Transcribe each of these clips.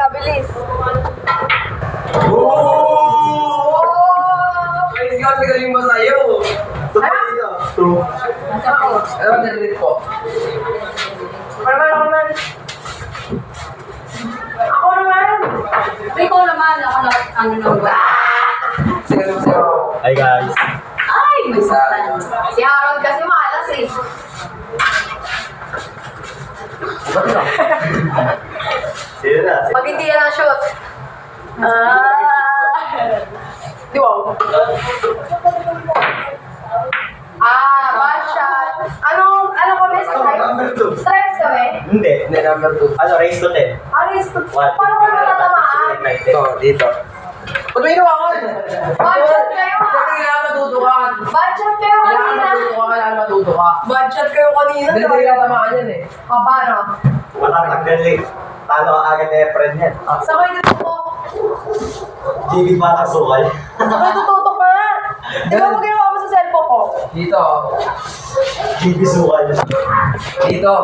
bilis. Ay, ikaw, galing ba sa'yo? Ano, narinig po? Ako naman. Ikaw naman. Ako na, ano lang ba? Sige, sige. Hi guys. Ay, may satan. Si Harold kasi malas eh. Ba't lang? Sino na? Pag hindi yan ang shoot. Di wow. Bad shot. Ano kami? Number 2. Stripes kami? Hindi. Hindi, number 2. Ano, race to 10. Aris, What? paano ko natatamaan? Ito, dito. Ba't may inawakan? Bad shot kayo Bakit ha? kailangan matutukan? Bad shot kayo Kailangan kanina. matutukan, kailangan matutuka. Bad shot kayo kanina. Hindi nila tamaan yan eh. Paano? Matatagaling. Talo ka agad na friend yan. Sa kayo tututok. Gigit batang sukal. Sa kayo tututok ka na. Di ba mo ginawa mo sa cellphone ko? Dito. Gigit sukal. Dito.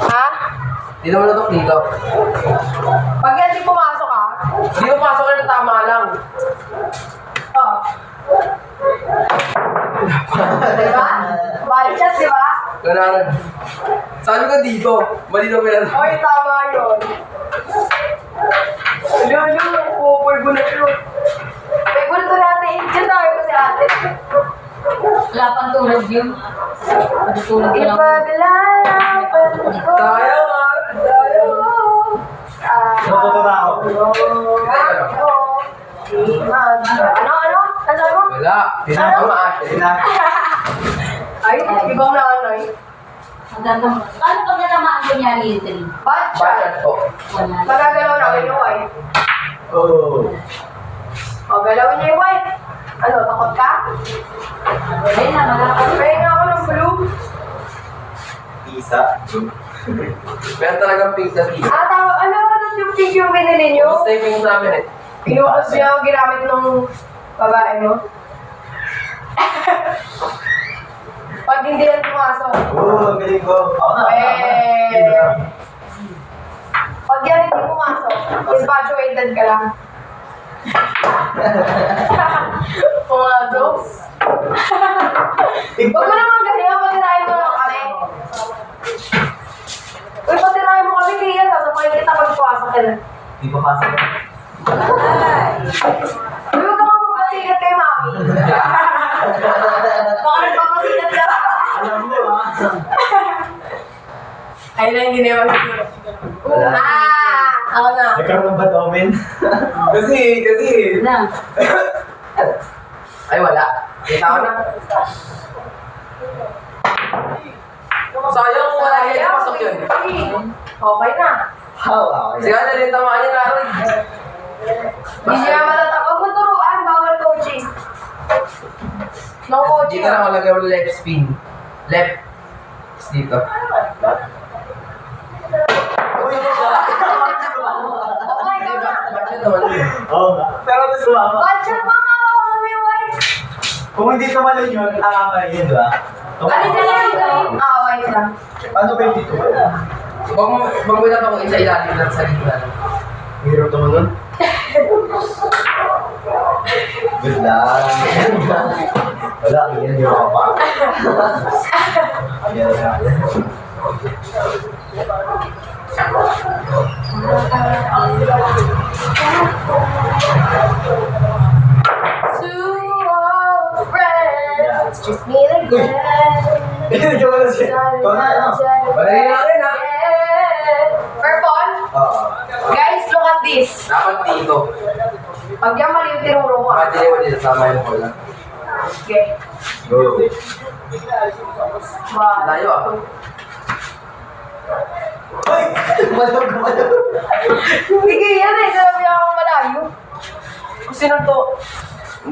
Ha? Dito mo natok dito. Pag yan di pumasok ha? Hindi mo pasok na tama lang. Oh. Diba? Bad shot, diba? Ganun. Sabi ko dito. Mali na pinag... Oy, tama yun. Lalo, kupol ko na yun. May gulto natin. Diyan tayo ko si ate. Wala pang tulog yun. Patutulog ka lang. Ipaglalaban ko. Tayo nga. Tayo. Natuto na ako. Ano? Ano mo? Wala. Tinatamaan. Ay, ibang nanay. Paano pag natamaan ko niya yung three? Bad shot. Bakit po? Wala. Magagalaw namin yung white. Oh. O, galawin niya yung white. Ano, takot ka? Ayun na, malapit. Pwede nga ako ng blue. Isa. Meron talagang pink na pink. Tama. Ano yung pink yung binili niyo? Gusto yung pink namin eh. Pinukas niya ang ginamit ng babae mo. Pag hindi yan pumasok. Oh, ang galing ko. Ako na. Pag yan hindi pumasok, infatuated ka lang. Pumasok? Huwag mo naman ganyan, patirahin mo lang kami. Uy, patirahin mo kami, kaya sasapahin kita pag pumasok ka na. Di pa pasok. Uy, huwag ka nga magpasigat kay mami. Baka nagpapasigat ka. Alam mo ah. Ayun na yung ginawa ko. Wala. Ako na. Nagkaroon ng bad omen. Kasi. Na. Ay, wala. Kita ko na. Sayang kung wala kayo pasok yun. Okay na. How? Sige, narin tamaan niya na rin. Hindi siya matatap. Huwag mo turuan, bawal coaching. No coaching. Dito na ako lagay mo left spin. Left. Tapos dito. Okay, ikaw na. Bakit naman yun? Oo nga. Pero ito sumama. Budget pa ka, kami white. Kung hindi tumalon yun, tama pa rin yun, di ba? Alin na lang yung white lang. Paano ba yung dito? Wag mo na itong isa ilalim lang sa gitna. Hirap tumalon. Good luck. Wala, yan yung mga pa. Yan na. Two old friends, just me and again. Ito ko na siya. Ikaw na, ano? Madali lang rin ha. Purple? Oo. Guys, look at this. Dapat dito. Pag yan mali yung tinuro mo. Bakit hindi mo dito sama yung cola? Okay. Go. Layo ah. Ay! Malaw ka, malaw. Sige yan eh, sabi ako malayo. Kung sino to?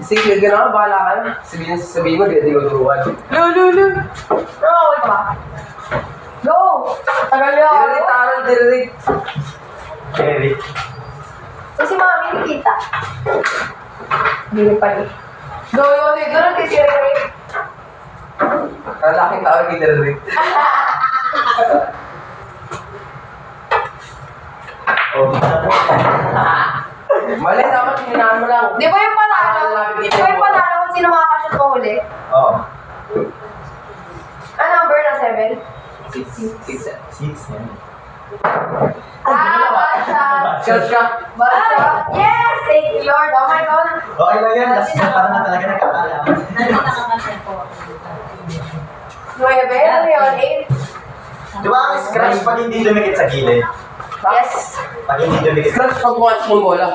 Sige, gano'n, bahala ka na. Sabihin mo, di ko turuan. Lulu. Nakawal ka ba? Go! Tagal niya ako. Diririk, taral, diririk. Kerry. So si Mami, nakita. Hindi pa rin. Go, yun, yun, doon nagtitiririk. Kalaking tao, diririk. Oh, Mali, dapat hinaan mo lang. Di ba yung panalo? Di ba yung panalo kung sino makakashoot mo huli? Oo. Ano number na 7? 6. 6 yan. Bad shot! Shot ka. Bad shot! Yes! Thank you, Lord. Oh my God. Okay lang yan. Last na parang na talaga nagkakala. Nakakasya po. 9, ano yun? 8? Di ba ang scratch pag hindi dumikit sa gilid? Yes. Pag hindi dumikit sa Scratch pag bukas ng bola.